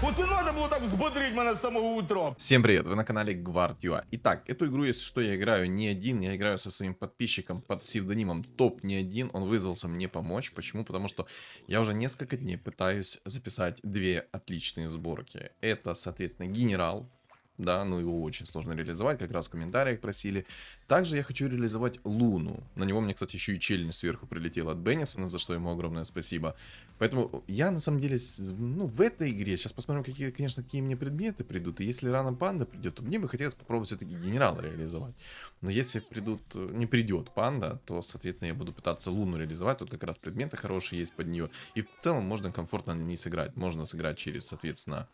Оце надо было так взбодрить меня с самого утра. Всем привет, вы на канале Guard.ua. Итак, эту игру, если что, я играю не один, я играю со своим подписчиком под псевдонимом Топ не один. Он вызвался мне помочь. Почему? Потому что я уже несколько дней пытаюсь записать две отличные сборки. Это, соответственно, Генерал. Да, но его очень сложно реализовать, как раз в комментариях просили. Также я хочу реализовать Луну. На него мне, кстати, еще и челлендж сверху прилетел от Беннисона, за что ему огромное спасибо. Поэтому я, на самом деле, ну, в этой игре, сейчас посмотрим, какие, конечно, какие мне предметы придут. И если рано панда придет, то мне бы хотелось попробовать все-таки Генерала реализовать. Но если не придет панда, то, соответственно, я буду пытаться Луну реализовать. Тут как раз предметы хорошие есть под нее. И в целом можно комфортно на ней сыграть. Можно сыграть через, соответственно,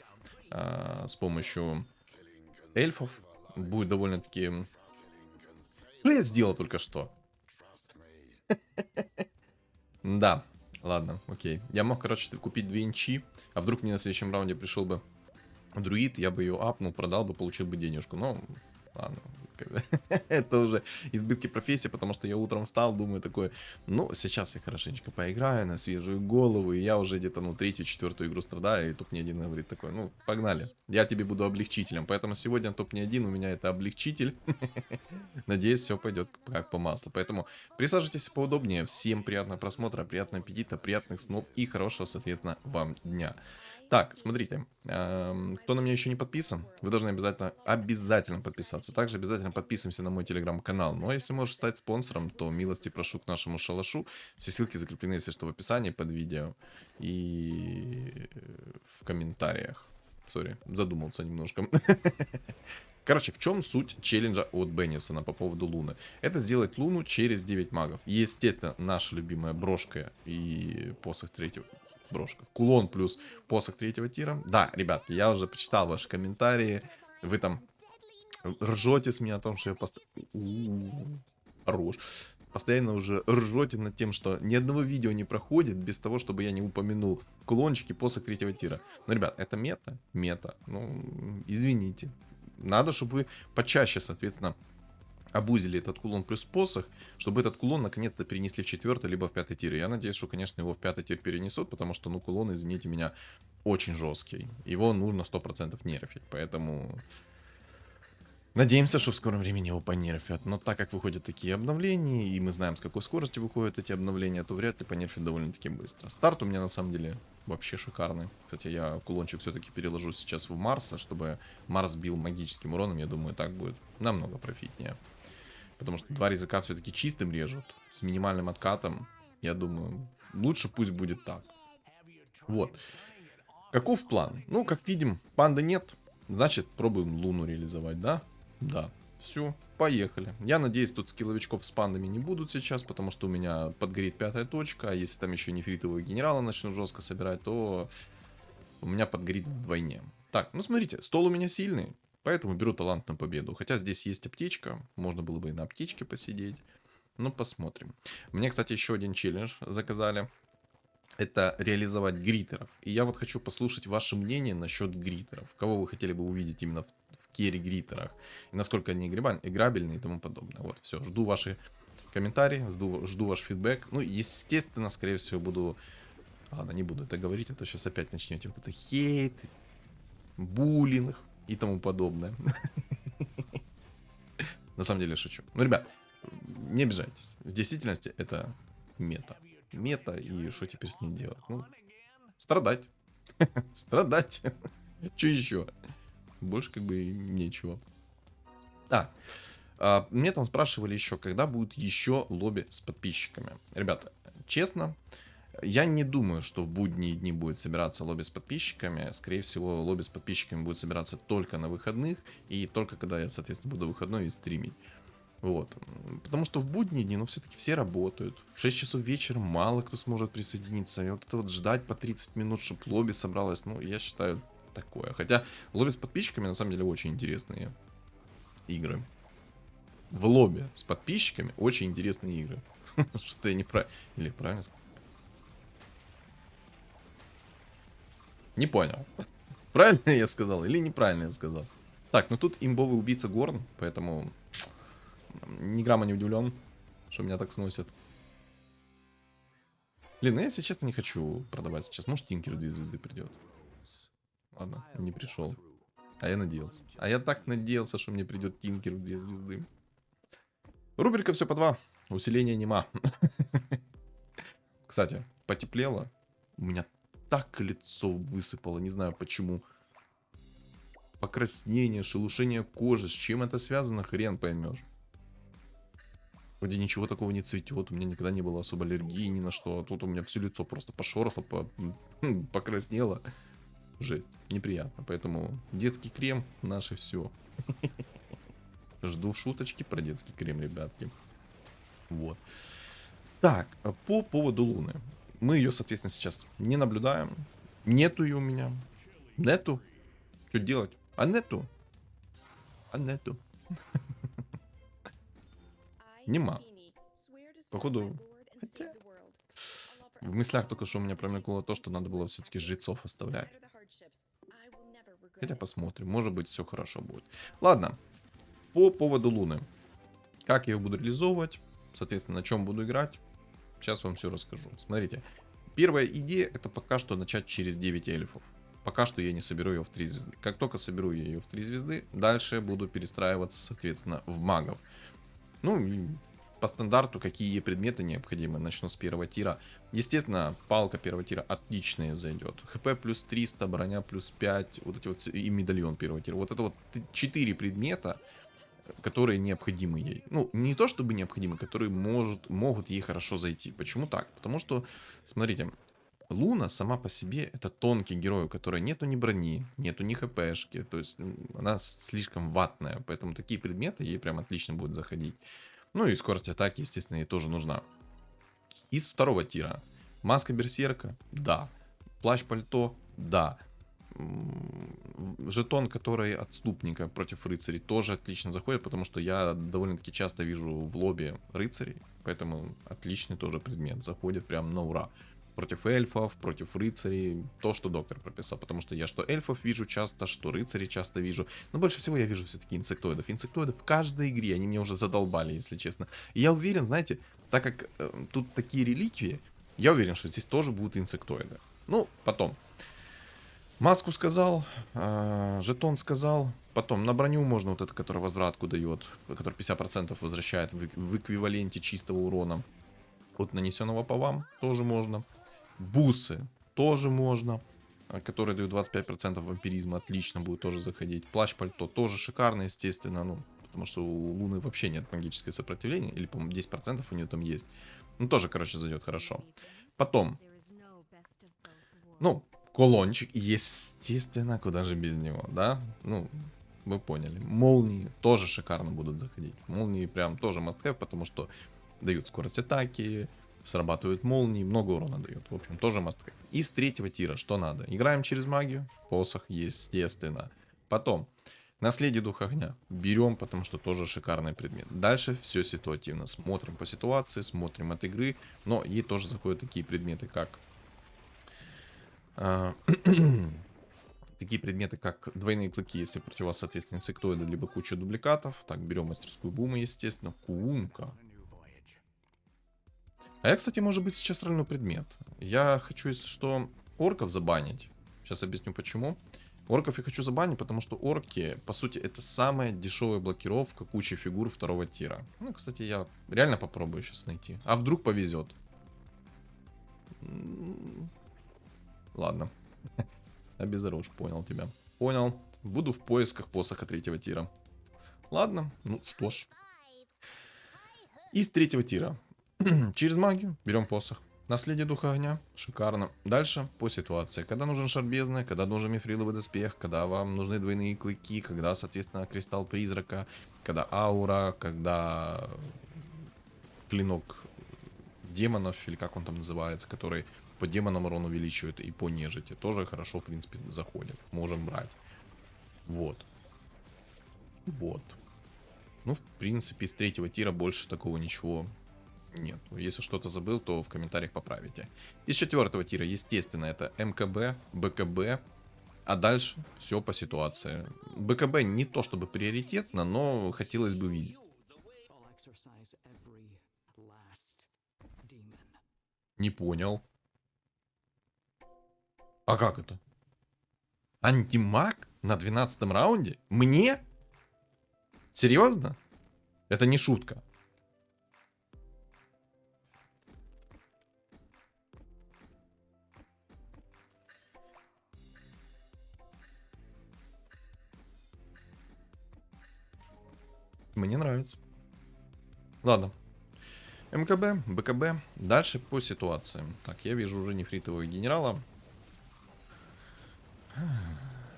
с помощью эльфов. Будет довольно-таки... Что я сделал только что? Да, ладно, окей. Я мог, короче, купить 2 инчи, а вдруг мне на следующем раунде пришел бы друид, я бы ее апнул, продал бы, получил бы денежку. Но, ладно. Это уже избытки профессии, потому что я утром встал, думаю такой, ну, сейчас я хорошенечко поиграю на свежую голову, и я уже где-то, ну, 3-4 игру страдаю, и топ не один говорит такой, ну, погнали, я тебе буду облегчителем, поэтому сегодня топ не один, у меня это облегчитель, надеюсь, все пойдет как по маслу, поэтому присаживайтесь поудобнее, всем приятного просмотра, приятного аппетита, приятных снов и хорошего, соответственно, вам дня. Так, смотрите, кто на меня еще не подписан, вы должны обязательно подписаться. Также обязательно подписываемся на мой телеграм-канал. Ну а если можешь стать спонсором, то милости прошу к нашему шалашу. Все ссылки закреплены, если что, в описании под видео и в комментариях. Сори, задумался немножко. Короче, в чем суть челленджа от Беннисона по поводу Луны? Это сделать Луну через 9 магов. Естественно, наша любимая брошка и посох третьего... Брошка. Кулон плюс посох 3-го тира. Да, ребят, я уже почитал ваши комментарии. Вы там ржете с меня о том, что я хорош. Постоянно уже ржете над тем, что ни одного видео не проходит без того, чтобы я не упомянул кулончики посох 3-го тира. Но, ребят, это мета. Ну, извините. Надо, чтобы вы почаще, соответственно, обузили этот кулон плюс посох, чтобы этот кулон наконец-то перенесли в 4-й либо в 5-й тир. Я надеюсь, что, конечно, его в 5-й тир перенесут, потому что, ну, кулон, извините меня, очень жесткий. Его нужно 100% нерфить, поэтому... Надеемся, что в скором времени его понерфят. Но так как выходят такие обновления, и мы знаем, с какой скоростью выходят эти обновления, то вряд ли понерфят довольно-таки быстро. Старт у меня, на самом деле, вообще шикарный. Кстати, я кулончик все-таки переложу сейчас в Марса, чтобы Марс бил магическим уроном. Я думаю, так будет намного профитнее. Потому что 2 резака все-таки чистым режут, с минимальным откатом. Я думаю, лучше пусть будет так. Вот. Каков план? Ну, как видим, панды нет. Значит, пробуем Луну реализовать, да? Да. Все, поехали. Я надеюсь, тут скилловичков с пандами не будут сейчас, потому что у меня подгорит 5-я точка. А если там еще нефритового генерала начну жестко собирать, то у меня подгорит вдвойне. Так, ну смотрите, стол у меня сильный. Поэтому беру талант на победу. Хотя здесь есть аптечка. Можно было бы и на аптечке посидеть. Ну, посмотрим. Мне, кстати, еще один челлендж заказали. Это реализовать гритеров. И я вот хочу послушать ваше мнение насчет гритеров. Кого вы хотели бы увидеть именно в керри-гритерах. И насколько они играбельны и тому подобное. Вот, все. Жду ваши комментарии. Жду ваш фидбэк. Ну, естественно, скорее всего, буду... Ладно, не буду это говорить, а то сейчас опять начнете вот это хейт, буллинг и тому подобное. На самом деле шучу. Ну, ребят, не обижайтесь. В действительности это мета. Мета, и что теперь с ней делать? Ну, страдать. Страдать. Что еще? Больше как бы нечего. Мне там спрашивали еще, когда будет еще лобби с подписчиками. Ребята, честно, я не думаю, что в будние дни будет собираться лобби с подписчиками. Скорее всего, лобби с подписчиками будет собираться только на выходных. И только когда я, соответственно, буду выходной и стримить. Вот. Потому что в будние дни, ну, все-таки все работают. В 6 часов вечера мало кто сможет присоединиться. И вот это вот ждать по 30 минут, чтобы лобби собралось, ну, я считаю, такое. Хотя лобби с подписчиками, на самом деле, очень интересные игры. В лобби с подписчиками очень интересные игры. Что-то я неправильно... Или правильно сказал? Не понял. Правильно я сказал или неправильно я сказал? Так, ну тут имбовый убийца Горн, поэтому ни грамма не удивлен, что меня так сносят. Блин, ну я, если честно, не хочу продавать сейчас. Может, Тинкер 2 звезды придет. Ладно, не пришел. А я надеялся. А я так надеялся, что мне придет Тинкер в 2 звезды. Рубрика все по 2. Усиление нема. Кстати, потеплело. У меня так лицо высыпало, не знаю почему. Покраснение, шелушение кожи. С чем это связано, хрен поймешь. Вроде ничего такого не цветет. У меня никогда не было особо аллергии ни на что. А тут у меня все лицо просто пошорохло, покраснело. Жесть. Неприятно. Поэтому детский крем наше все. Жду шуточки про детский крем, ребятки. Вот. Так, по поводу Луны. Мы ее, соответственно, сейчас не наблюдаем. Нету ее у меня. Нету. Что делать? А нету. А нету. Нема. Походу. Хотя. В мыслях только что у меня промелькнуло то, что надо было все-таки жрецов оставлять. Хотя посмотрим. Может быть, все хорошо будет. Ладно. По поводу Луны. Как я ее буду реализовывать? Соответственно, на чем буду играть? Сейчас вам все расскажу. Смотрите. Первая идея — это пока что начать через 9 эльфов. Пока что я не соберу ее в 3 звезды. Как только соберу я ее в 3 звезды, дальше буду перестраиваться, соответственно, в магов. Ну, и по стандарту, какие предметы необходимы. Начну с первого тира. Естественно, палка первого тира отличная зайдет. ХП плюс 300, броня плюс 5. Вот эти вот и медальон первого тира. Вот это вот 4 предмета, которые необходимы ей. Ну, не то чтобы необходимы, которые могут ей хорошо зайти. Почему так? Потому что, смотрите, Луна сама по себе это тонкий герой, у которой нету ни брони, нету ни хпшки. То есть она слишком ватная. Поэтому такие предметы ей прям отлично будут заходить. Ну и скорость атаки, естественно, ей тоже нужна. Из второго тира. Маска берсерка? Да. Плащ-пальто? Да. Жетон, который отступника против рыцарей, тоже отлично заходит, потому что я довольно-таки часто вижу в лобби рыцарей, поэтому отличный тоже предмет, заходит прям на ура. Против эльфов, против рыцарей, то, что доктор прописал, потому что я что эльфов вижу часто, что рыцарей часто вижу, но больше всего я вижу все-таки инсектоидов. Инсектоидов в каждой игре, они меня уже задолбали, если честно. И я уверен, знаете, так как тут такие реликвии, я уверен, что здесь тоже будут инсектоиды. Ну, потом. Маску сказал, жетон сказал, потом на броню можно вот это, который возвратку дает, который 50% возвращает в эквиваленте чистого урона от нанесенного по вам, тоже можно. Бусы тоже можно, которые дают 25% вампиризма, отлично будет тоже заходить. Плащ-пальто тоже шикарно, естественно, ну, потому что у Луны вообще нет магического сопротивления, или, по-моему, 10% у нее там есть. Ну, тоже, короче, зайдет хорошо. Потом, ну, кулончик, естественно, куда же без него, да? Ну, вы поняли. Молнии тоже шикарно будут заходить. Молнии прям тоже must have, потому что дают скорость атаки, срабатывают молнии, много урона дают. В общем, тоже must have. Из третьего тира что надо? Играем через магию, посох, естественно. Потом, наследие духа огня. Берем, потому что тоже шикарный предмет. Дальше все ситуативно. Смотрим по ситуации, смотрим от игры. Но ей тоже заходят такие предметы, как такие предметы, как двойные клыки, если против вас, соответственно, инсектоиды, либо куча дубликатов. Так, берем мастерскую бума, естественно. Куумка. А я, кстати, может быть, сейчас рольну предмет. Я хочу, если что, орков забанить. Сейчас объясню, почему. Орков я хочу забанить, потому что орки, по сути, это самая дешевая блокировка кучи фигур второго тира. Ну, кстати, я реально попробую сейчас найти. А вдруг повезет. Ладно. Обезоружь, понял тебя. Понял. Буду в поисках посоха третьего тира. Ладно, ну что ж. Из третьего тира. Через магию берем посох. Наследие духа огня. Шикарно. Дальше по ситуации. Когда нужен шар бездны, когда нужен мифриловый доспех, когда вам нужны двойные клыки, когда, соответственно, кристалл призрака, когда аура, когда клинок демонов, или как он там называется, который по демонам урон увеличивает и по нежити. Тоже хорошо, в принципе, заходит. Можем брать. Вот. Вот. Ну, в принципе, из третьего тира больше такого ничего нет. Если что-то забыл, то в комментариях поправите. Из четвертого тира, естественно, это МКБ, БКБ. А дальше все по ситуации. БКБ не то чтобы приоритетно, но хотелось бы видеть. Не понял. А как это? Антимаг на 12-м раунде? Мне? Серьезно? Это не шутка. Мне нравится. Ладно. МКБ, БКБ. Дальше по ситуации. Так, я вижу уже нефритового генерала.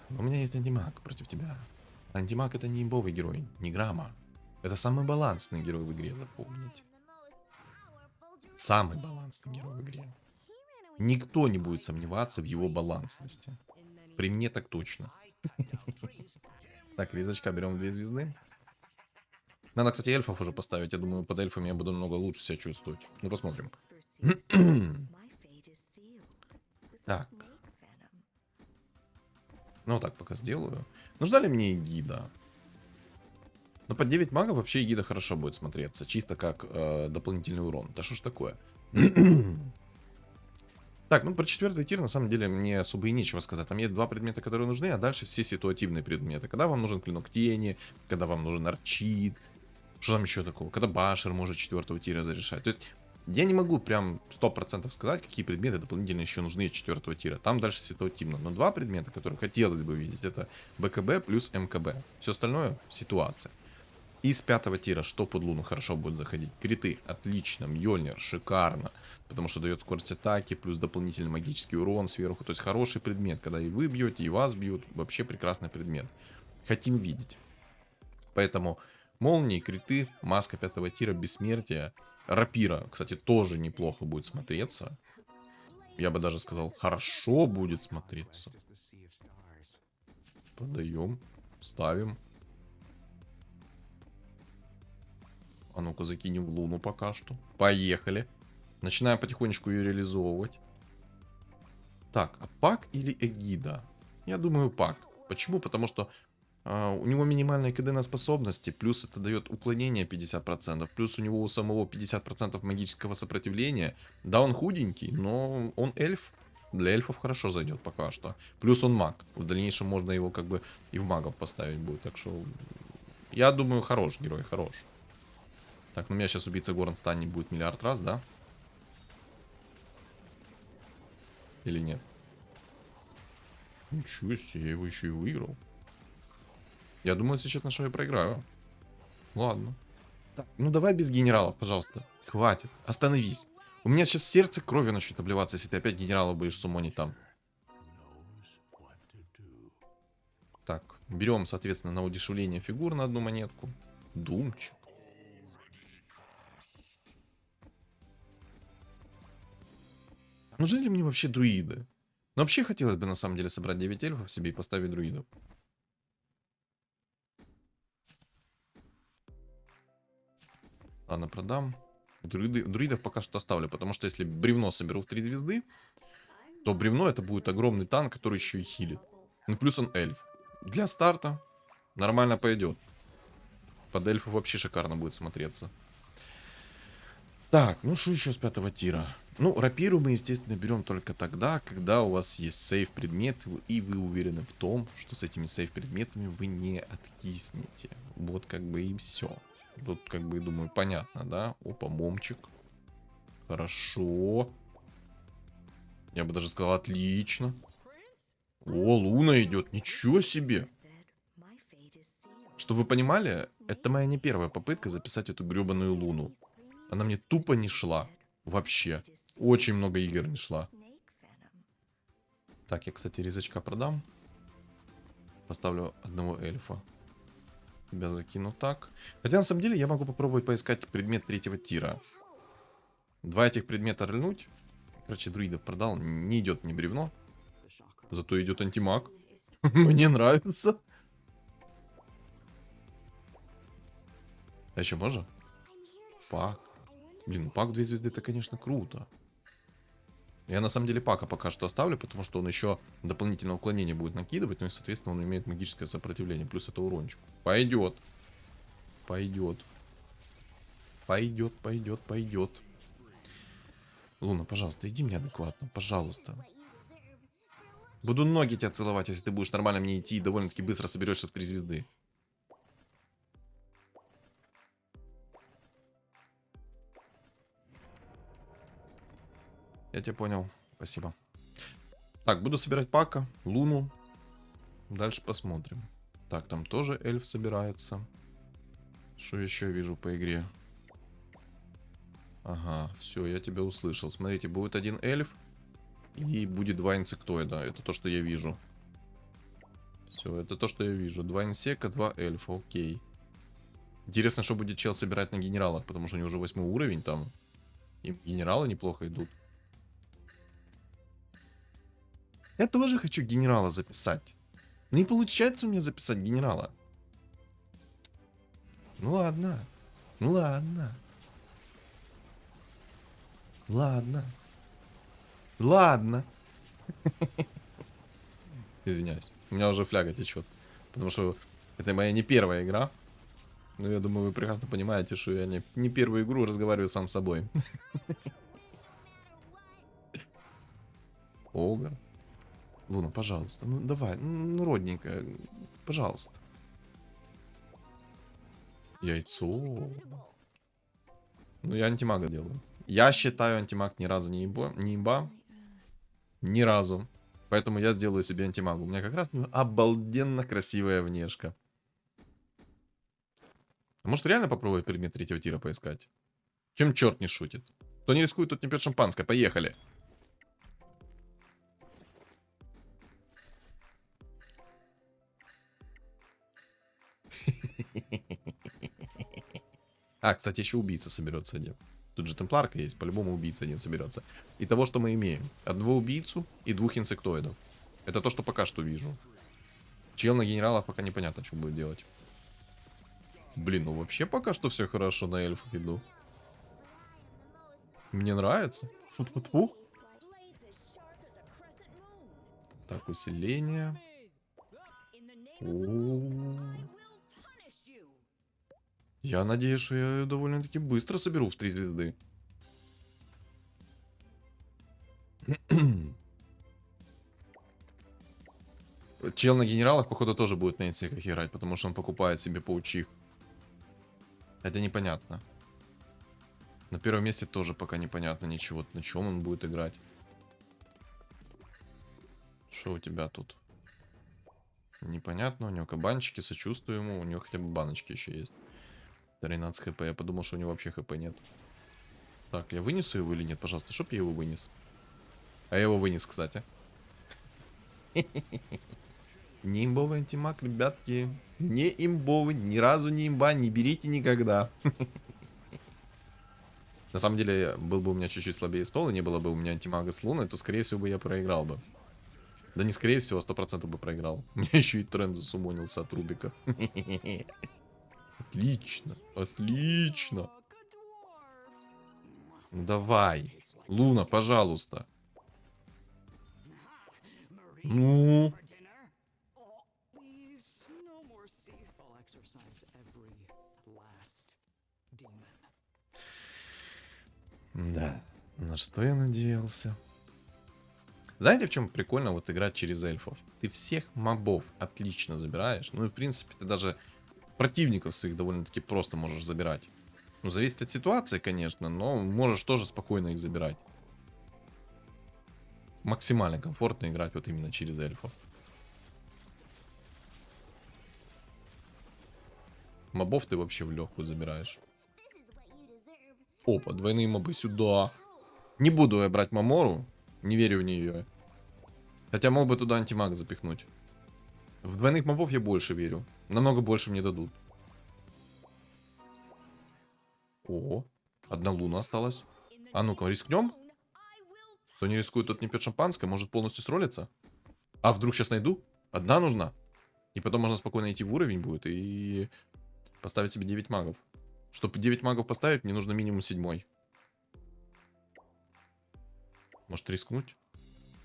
У меня есть антимаг против тебя. Антимаг это не имбовый герой, не грамма. Это самый балансный герой в игре, запомните. Самый балансный герой в игре. Никто не будет сомневаться в его балансности. При мне так точно. Так, резачка берем 2 звезды. Надо, кстати, эльфов уже поставить. Я думаю, под эльфами я буду намного лучше себя чувствовать. Ну, посмотрим. Так. Ну, вот так пока сделаю. Нужна ли мне эгида? Но под 9 магов вообще эгида хорошо будет смотреться. Чисто как дополнительный урон. Да что ж такое? Так, ну про 4-й тир на самом деле мне особо и нечего сказать. Там есть 2 предмета, которые нужны, а дальше все ситуативные предметы. Когда вам нужен клинок тени, когда вам нужен арчит. Что там еще такого? Когда башер может 4-го тира зарешать. То есть я не могу прям 100% сказать, какие предметы дополнительно еще нужны из 4-го тира. Там дальше ситуативно. Но 2 предмета, которые хотелось бы видеть, это БКБ плюс МКБ. Все остальное ситуация. Из 5-го тира что под луну хорошо будет заходить? Криты, отлично, Мьёльнир, шикарно. Потому что дает скорость атаки, плюс дополнительный магический урон сверху. То есть хороший предмет, когда и вы бьете, и вас бьют. Вообще прекрасный предмет. Хотим видеть. Поэтому молнии, криты, маска 5-го тира, бессмертие. Рапира, кстати, тоже неплохо будет смотреться. Я бы даже сказал, хорошо будет смотреться. Подаем, ставим. А ну-ка закинем в луну пока что. Поехали. Начинаем потихонечку ее реализовывать. Так, а пак или эгида? Я думаю пак. Почему? Потому что у него минимальные КД на способности, плюс это дает уклонение 50%, плюс у него у самого 50% магического сопротивления. Да, он худенький, но он эльф. Для эльфов хорошо зайдет пока что. Плюс он маг. В дальнейшем можно его как бы и в магов поставить будет. Так что я думаю, хорош герой, хорош. Так, ну у меня сейчас убийца Горн станет будет миллиард раз, да? Или нет? Ничего себе, я его еще и выиграл. Я думаю, если честно, что я проиграю. Ладно. Так, ну давай без генералов, пожалуйста. Хватит. Остановись. У меня сейчас сердце кровью начнет обливаться, если ты опять генерала будешь суммонить там. Так, берем, соответственно, на удешевление фигур на 1 монетку. Думчик. Нужны ли мне вообще друиды? Ну, вообще хотелось бы на самом деле собрать 9 эльфов себе и поставить друидов. Ладно, продам. Друидов пока что оставлю, потому что если бревно соберу в 3 звезды, то бревно это будет огромный танк, который еще и хилит. Ну, плюс он эльф. Для старта нормально пойдет. Под эльфу вообще шикарно будет смотреться. Так, ну что еще с 5-го тира? Ну, рапиру мы, естественно, берем только тогда, когда у вас есть сейф-предмет, и вы уверены в том, что с этими сейф-предметами вы не откиснете. Вот как бы и все. Тут, как бы, думаю, понятно, да? Опа, момчик. Хорошо. Я бы даже сказал, отлично. О, луна идет, ничего себе. Чтобы вы понимали, это моя не первая попытка записать эту гребаную луну. Она мне тупо не шла. Вообще. Очень много игр не шла. Так, я, кстати, резачка продам. Поставлю одного эльфа. Тебя закину так. Хотя, на самом деле, я могу попробовать поискать предмет 3-го тира. 2 этих предмета рыльнуть. Короче, друидов продал. Не идет ни бревно. Зато идет антимаг. Мне нравится. А еще можно? Пак. Блин, пак 2 звезды, это, конечно, круто. Я на самом деле пака пока что оставлю, потому что он еще дополнительное уклонение будет накидывать, ну и, соответственно, он имеет магическое сопротивление. Плюс это урончик. Пойдет. Пойдет. Пойдет, пойдет, пойдет. Луна, пожалуйста, иди мне адекватно, пожалуйста. Буду ноги тебя целовать, если ты будешь нормально мне идти и довольно-таки быстро соберешься в 3 звезды. Я тебя понял. Спасибо. Так, буду собирать Пака, Луну. Дальше посмотрим. Так, там тоже эльф собирается. Что еще вижу по игре? Ага, все, я тебя услышал. Смотрите, будет один эльф и будет 2 инсектоида. Это то, что я вижу. Все, это то, что я вижу. 2 инсека, 2 эльфа, окей. Интересно, что будет чел собирать на генералах, потому что у него уже 8 уровень там. И генералы неплохо идут. Я тоже хочу генерала записать. Но не получается у меня записать генерала. Ну ладно. Ну ладно. Ладно. Ладно. Извиняюсь. У меня уже фляга течет. Потому что это моя не первая игра. Но я думаю, вы прекрасно понимаете, что я не первую игру разговариваю сам с собой. Огр. Луна, пожалуйста. Ну давай, ну родненькая. Пожалуйста. Яйцо. Ну я антимага делаю. Я считаю, антимаг ни разу не имба. Ни разу. Поэтому я сделаю себе антимагу. У меня как раз обалденно красивая внешка. А может реально попробовать предмет 3-го тира поискать? Чем черт не шутит? Кто не рискует, тот не пьет шампанское. Поехали. А, кстати, еще убийца соберется один. Тут же темпларка есть, по-любому убийца один соберется. И того, что мы имеем. Одного убийцу и 2 инсектоидов. Это то, что пока что вижу. Чел на генералах пока непонятно, что будет делать. Блин, ну вообще пока что все хорошо, на эльфах иду. Мне нравится. Фу-фу-фу. Так, усиление. Я надеюсь, что я ее довольно-таки быстро соберу в 3 звезды. Чел на генералах, походу, тоже будет на инсеках играть, потому что он покупает себе паучих. Это непонятно. На первом месте тоже пока непонятно ничего, на чем он будет играть. Что у тебя тут? Непонятно, у него кабанчики, сочувствую ему, у него хотя бы баночки еще есть. 13 хп, я подумал, что у него вообще хп нет. Так, я вынесу его или нет, пожалуйста, чтоб я его вынес. А я его вынес, кстати. Не имбовый антимаг, ребятки. Не имбовый, ни разу не имба, не берите никогда. На самом деле, был бы у меня чуть-чуть слабее стол, и не было бы у меня антимага с Луной, то, скорее всего, бы я проиграл бы. Да не скорее всего, 100% бы проиграл. У меня еще и тренд засумонился от Рубика. Отлично, отлично. Ну давай. Луна, пожалуйста. Ну. Да. На что я надеялся? Знаете, в чем прикольно вот играть через эльфов? Ты всех мобов отлично забираешь. Ну и в принципе ты даже противников своих довольно-таки просто можешь забирать. Ну, зависит от ситуации, конечно, но можешь тоже спокойно их забирать. Максимально комфортно играть вот именно через эльфов. Мобов ты вообще в легкую забираешь. Опа, двойные мобы сюда. Не буду я брать Мамору. Не верю в нее. Хотя мог бы туда антимаг запихнуть. В двойных мобов я больше верю. Намного больше мне дадут. О, одна луна осталась. А ну-ка, рискнем? Кто не рискует, тот не пьет шампанское. Может полностью сролиться? А вдруг сейчас найду? Одна нужна. И потом можно спокойно идти в уровень будет и поставить себе 9 магов. Чтобы 9 магов поставить, мне нужно минимум 7. Может рискнуть?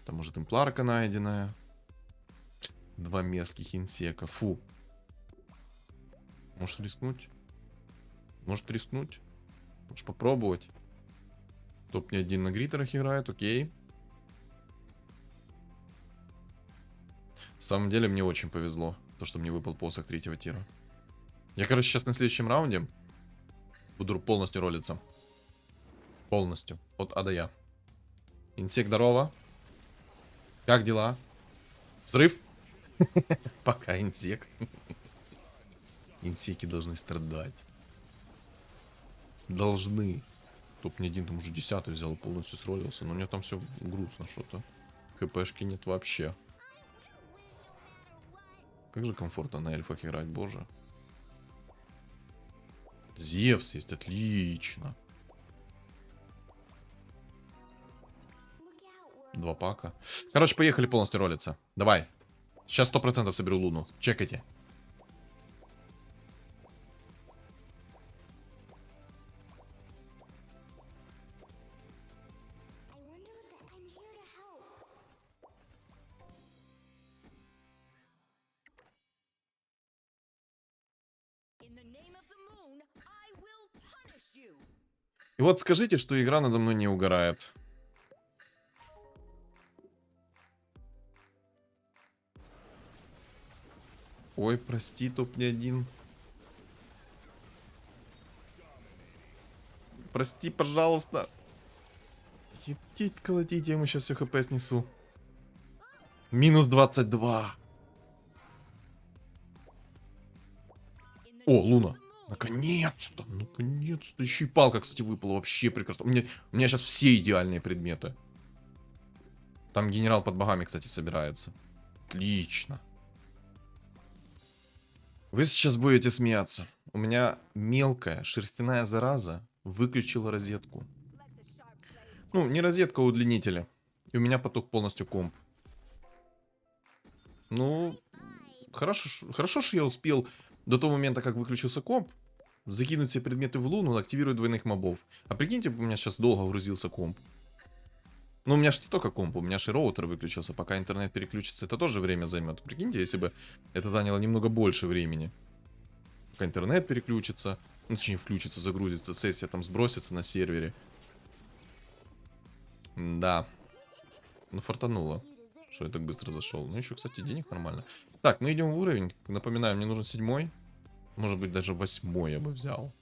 Там может темпларка найденная. 2 мерзких инсека. Фу. Может рискнуть? Может рискнуть? Может попробовать? Топ не один на гритерах играет, окей. самом деле мне очень повезло, то, что мне выпал посох 3-го тира. Я, короче, сейчас на следующем раунде буду полностью ролиться. Полностью. От А до Я. Инсек, здорово. Как дела? Взрыв? Пока, инсек. Инсеки должны страдать. Должны. Топ-1 там уже 10-й взял и полностью сролился. Но у меня там все грустно что-то. ХПшки нет вообще. Как же комфортно на эльфах играть, боже. Зевс есть, отлично. 2 пака. Короче, поехали полностью ролиться. Давай. Сейчас 100% соберу луну. Чекайте. И вот скажите, что игра надо мной не угорает. Ой, прости, топ-1. Прости, пожалуйста. Идите, колотите, я ему сейчас все хп снесу. Минус 22. О, Луна. Наконец-то. Наконец-то. Еще и палка, кстати, выпала. Вообще прекрасно. У меня сейчас все идеальные предметы. Там генерал под богами, кстати, собирается. Отлично. Вы сейчас будете смеяться. У меня мелкая шерстяная зараза выключила розетку. Ну, не розетка, а удлинители. И у меня потух полностью комп. Ну, хорошо, что я успел до того момента, как выключился комп, закинуть все предметы в луну, активировать двойных мобов. А прикиньте, у меня сейчас долго грузился комп. Ну, у меня же не только комп, у меня же и роутер выключился. Пока интернет переключится, это тоже время займет. Прикиньте, если бы это заняло немного больше времени. Пока интернет переключится, ну, точнее, включится, загрузится, сессия там сбросится на сервере. Да. Ну, фартануло, что я так быстро зашел. Ну, еще, кстати, денег нормально. Так, мы идем в уровень. Напоминаю, мне нужен 7-й. Может быть, даже 8-й я бы взял.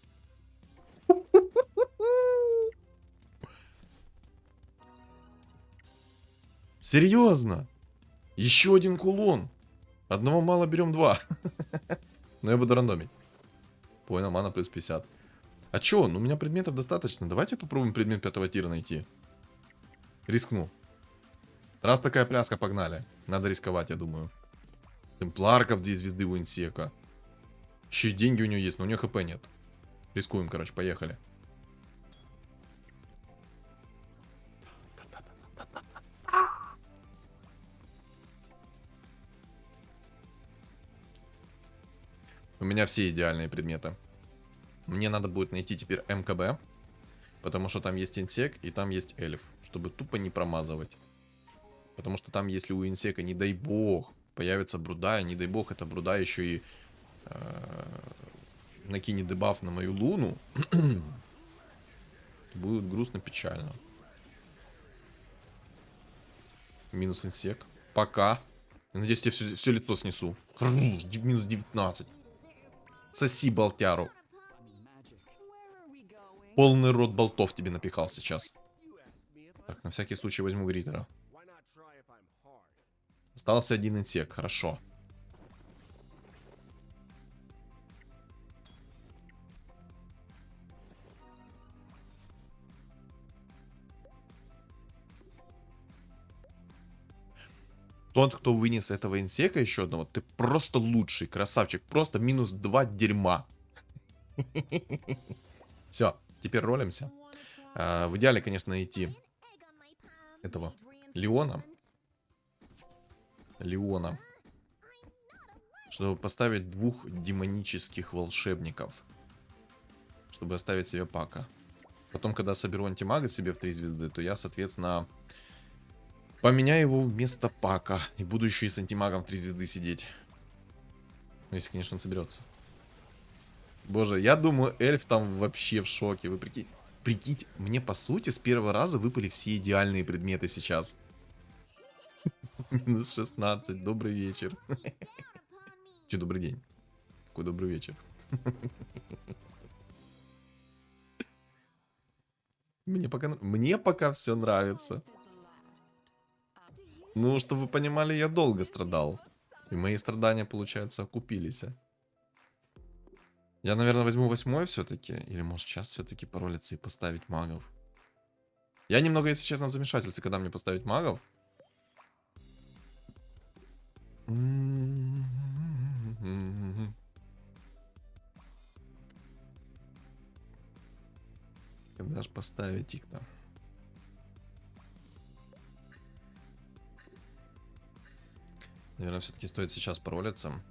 Серьезно? Еще один кулон. Одного мало, берем 2. Но я буду рандомить. Понял, мана плюс 50. А чё? Ну, у меня предметов достаточно. Давайте попробуем предмет 5-го тира найти. Рискну. Раз такая пляска, погнали. Надо рисковать, я думаю. Темпларка в 2 звезды у инсека. Еще и деньги у него есть, но у него хп нет. Рискуем, короче, поехали. У меня все идеальные предметы. Мне надо будет найти теперь МКБ. Потому что там есть инсек и там есть эльф. Чтобы тупо не промазывать. Потому что там, если у инсека, не дай бог, появится бруда, не дай бог, эта бруда еще и накинет дебаф на мою луну, будет грустно, печально. Минус инсек. Пока. Я надеюсь, я все лицо снесу. Минус 19. Соси болтяру. Полный рот болтов тебе напихал сейчас. Так, на всякий случай возьму гритера. Остался один инсек, хорошо. Тот, кто вынес этого инсека еще одного, ты просто лучший, красавчик. Просто минус 2 дерьма. Все, теперь ролимся. В идеале, конечно, найти этого Леона. Чтобы поставить 2 демонических волшебников. Чтобы оставить себе пака. Потом, когда соберу антимага себе в 3 звезды, то я, соответственно, поменяю его вместо пака. И буду еще и с антимагом в 3 звезды сидеть. Ну, если, конечно, он соберется. Боже, я думаю, эльф там вообще в шоке. Вы прикиньте, мне, по сути, с первого раза выпали все идеальные предметы сейчас. Минус 16. Добрый вечер. Че, добрый день? Какой добрый вечер? Мне пока все нравится. Ну, чтобы вы понимали, я долго страдал. И мои страдания, получается, окупились. Я, наверное, возьму 8 все-таки. Или, может, сейчас все-таки паролиться и поставить магов. Я немного, если честно, в замешательстве, когда мне поставить магов. Когда же поставить их-то? Наверное, все-таки стоит сейчас паролиться.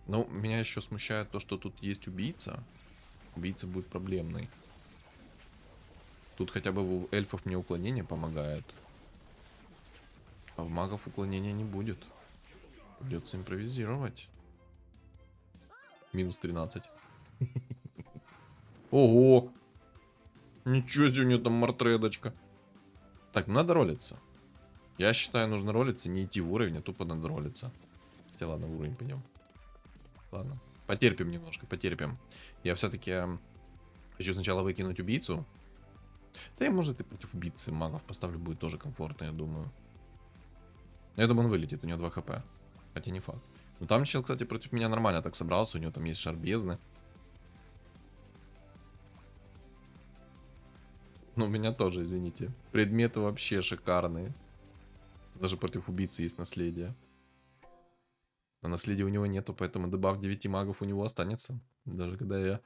Но меня еще смущает то, что тут есть убийца. Убийца будет проблемный. Тут хотя бы у эльфов мне уклонение помогает. А в магов уклонения не будет. Придется импровизировать. Минус 13. Ого! Ничего себе, у нее там мартредочка. Так, надо ролиться. Я считаю, нужно ролиться, не идти в уровень, а тупо надо ролиться. Хотя ладно, в уровень пойдем. Ладно, потерпим немножко, потерпим. Я все-таки хочу сначала выкинуть убийцу. Да и может и против убийцы магов поставлю, будет тоже комфортно, я думаю. Я думаю, он вылетит, у него 2 хп. Хотя не факт. Но там чел, кстати, против меня нормально так собрался, у него там есть шар бездны. Ну, у меня тоже, извините. Предметы вообще шикарные. Даже против убийцы есть наследие. А наследия у него нету, поэтому дебаф 9 магов у него останется. Даже когда я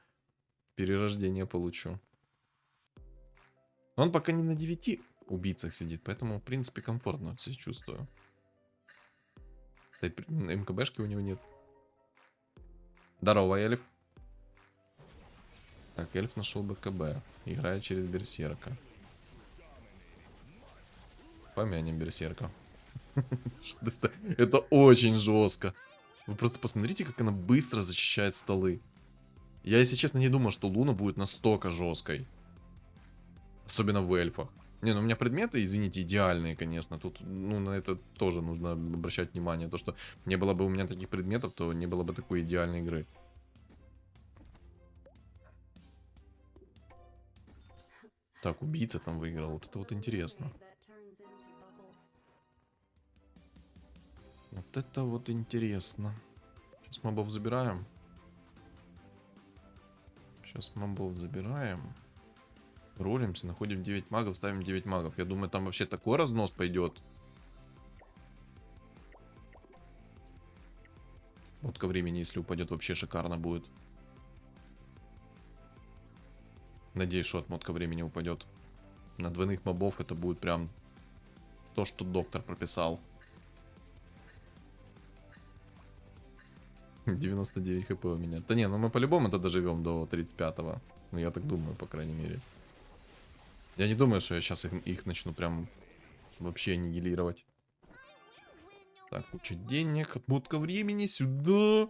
перерождение получу. Он пока не на 9 убийцах сидит, поэтому, в принципе, комфортно себя чувствую. МКБшки у него нет. Здорово, эльф. Так, эльф нашел БКБ. Играет через берсерка. Помянем берсерка. Это очень жестко. Вы просто посмотрите, как она быстро зачищает столы. Я, если честно, не думал, что Луна будет настолько жесткой. Особенно в эльфах. Не, ну у меня предметы, извините, идеальные, конечно. Тут, ну, на это тоже нужно обращать внимание. То, что не было бы у меня таких предметов, то не было бы такой идеальной игры. Так, убийца там выиграл. Вот это вот интересно. Вот это вот интересно. Сейчас мобов забираем. Сейчас мобов забираем. Ролимся, находим 9 магов, ставим 9 магов. Я думаю, там вообще такой разнос пойдет. Вот ко времени, если упадет, вообще шикарно будет. Надеюсь, что отмотка времени упадет. На двойных мобов это будет прям то, что доктор прописал. 99 хп у меня. Да не, ну мы по-любому это доживем до 35-го. Ну я так думаю, по крайней мере. Я не думаю, что я сейчас их начну прям вообще аннигилировать. Так, куча денег, отмотка времени, сюда.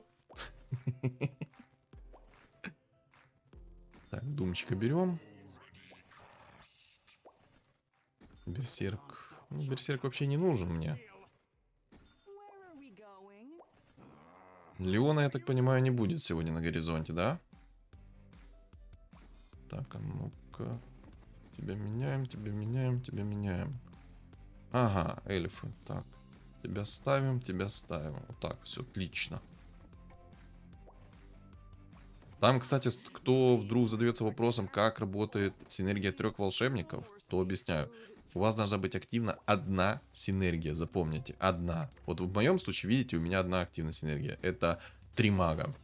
Так, думчика берем. Берсерк. Ну, берсерк вообще не нужен мне. Леона, я так понимаю, не будет сегодня на горизонте, да? Так, а ну-ка. Тебя меняем, тебя меняем, тебя меняем. Ага, эльфы. Так, тебя ставим, тебя ставим. Вот так, все, отлично. Там, кстати, кто вдруг задается вопросом, как работает синергия 3 волшебников, то объясняю. У вас должна быть активна одна синергия, запомните, одна. Вот в моем случае, видите, у меня одна активная синергия. Это 3 мага.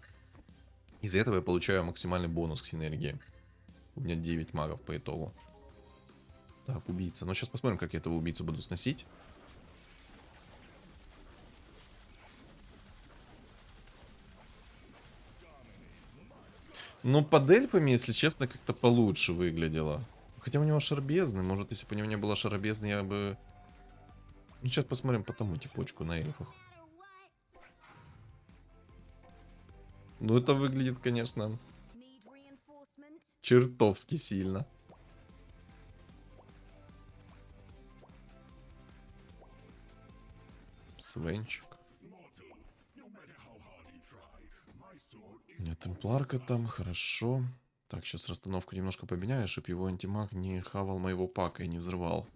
Из-за этого я получаю максимальный бонус к синергии. У меня 9 магов по итогу. Так, убийца. Ну, сейчас посмотрим, как я этого убийцу буду сносить. Ну, под эльфами, если честно, как-то получше выглядело. Хотя у него шарбезный. Может, если бы у него не было шарбезный, я бы... Ну, сейчас посмотрим по тому типочку на эльфах. Ну, это выглядит, конечно, чертовски сильно. Свенчик. Нет, темпларка там, хорошо. Так, сейчас расстановку немножко поменяю, чтобы его антимаг не хавал моего пака и не взрывал.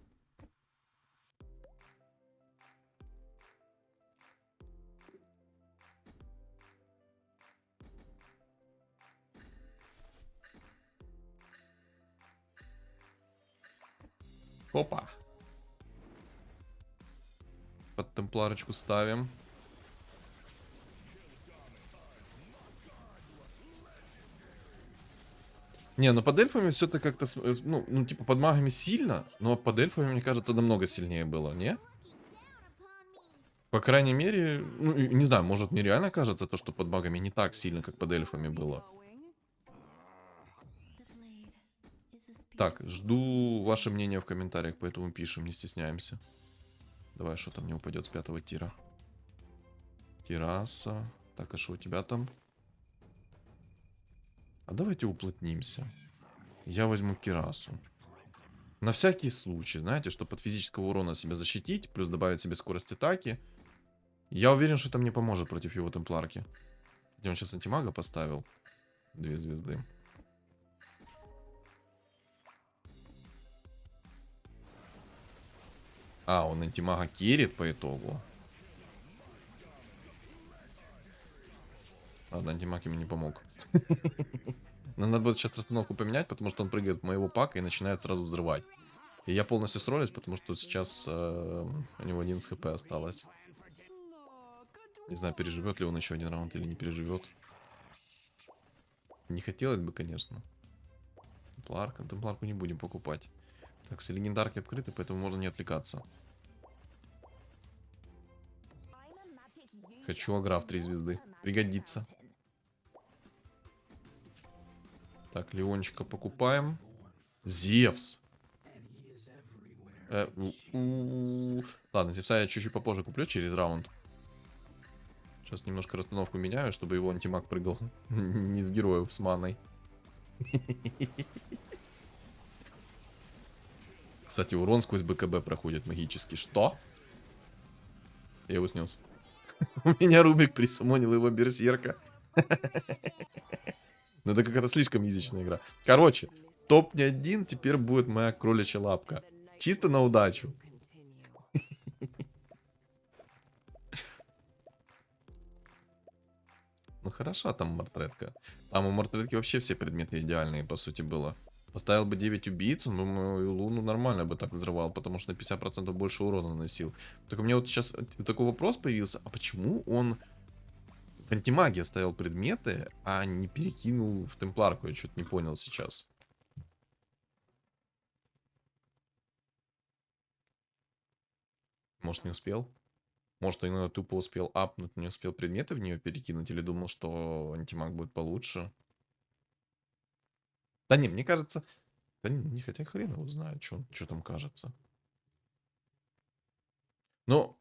Опа. Под темпларочку ставим. Не, ну под эльфами все-то как-то, ну, типа под магами сильно, но под эльфами, мне кажется, намного сильнее было, не? По крайней мере, ну, не знаю, может мне реально кажется то, что под магами не так сильно, как под эльфами было. Так, жду ваше мнение в комментариях, поэтому пишем, не стесняемся. Давай, что там не упадет с 5-го тира. Терраса. Так, а что у тебя там? А давайте уплотнимся. Я возьму кирасу. На всякий случай, знаете, чтобы от физического урона себя защитить, плюс добавить себе скорость атаки. Я уверен, что это мне поможет против его темпларки. Где он сейчас антимага поставил? 2 звезды. А, он антимага керит по итогу. Ладно, антимаг ему не помог. Но надо будет сейчас расстановку поменять, потому что он прыгает в моего пака и начинает сразу взрывать. И я полностью сролюсь, потому что сейчас у него 11 хп осталось. Не знаю, переживет ли он еще один раунд или не переживет. Не хотелось бы, конечно. Темпларку не будем покупать. Так, все легендарки открыты, поэтому можно не отвлекаться. Хочу аграф 3 звезды. Пригодится. Так, Леончика покупаем. Зевс. Ладно, Зевса я чуть-чуть попозже куплю через раунд. Сейчас немножко расстановку меняю, чтобы его антимаг прыгал не в героев с маной. Кстати, урон сквозь БКБ проходит магически. Что? Я его снес. У меня Рубик присумонил его берсерка. Ну это какая-то слишком язычная игра. Короче, топ-1 теперь будет моя кроличья лапка. Чисто на удачу. Ну хороша там мортретка. Там у мортретки вообще все предметы идеальные, по сути, было. Поставил бы 9 убийц, он бы мою луну нормально бы так взрывал, потому что на 50% больше урона наносил. Так у меня вот сейчас такой вопрос появился, а почему он в антимаге оставил предметы, а не перекинул в темпларку? Я что-то не понял сейчас. Может, не успел? Может, он тупо успел апнуть, не успел предметы в нее перекинуть, или думал, что антимаг будет получше? Да не, мне кажется... Да не, хотя хрен его знает, что там кажется. Но,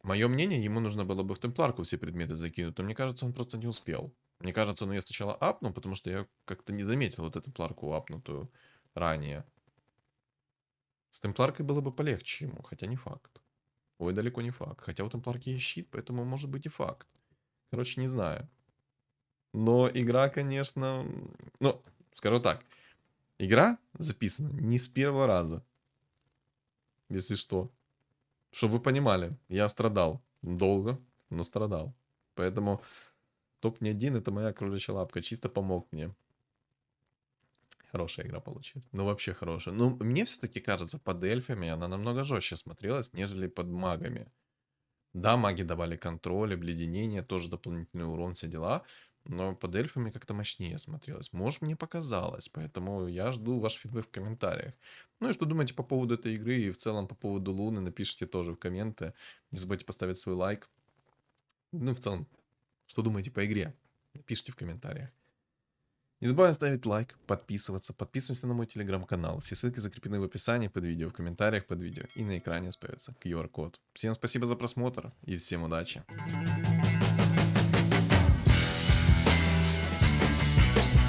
мое мнение, ему нужно было бы в темпларку все предметы закинуть, но мне кажется, он просто не успел. Мне кажется, он ее сначала апнул, потому что я как-то не заметил вот эту темпларку апнутую ранее. С темпларкой было бы полегче ему, хотя не факт. Ой, далеко не факт. Хотя у темпларки есть щит, поэтому может быть и факт. Короче, не знаю. Но игра, конечно... Ну, скажу так. Игра записана не с первого раза. Если что. Чтобы вы понимали, я страдал. Долго, но страдал. Поэтому топ-1 это моя кроличья лапка. Чисто помог мне. Хорошая игра получилась. Ну, вообще хорошая. Ну, мне все-таки кажется, под эльфами она намного жестче смотрелась, нежели под магами. Да, маги давали контроль, обледенение, тоже дополнительный урон, все дела. Но под эльфами как-то мощнее смотрелось. Может, мне показалось. Поэтому я жду ваш фидбэк в комментариях. Ну и что думаете по поводу этой игры и в целом по поводу Луны, напишите тоже в комменты. Не забудьте поставить свой лайк. Ну и в целом, что думаете по игре? Напишите в комментариях. Не забываем ставить лайк, подписываться. Подписываемся на мой телеграм-канал. Все ссылки закреплены в описании под видео, в комментариях под видео. И на экране появится QR-код. Всем спасибо за просмотр и всем удачи.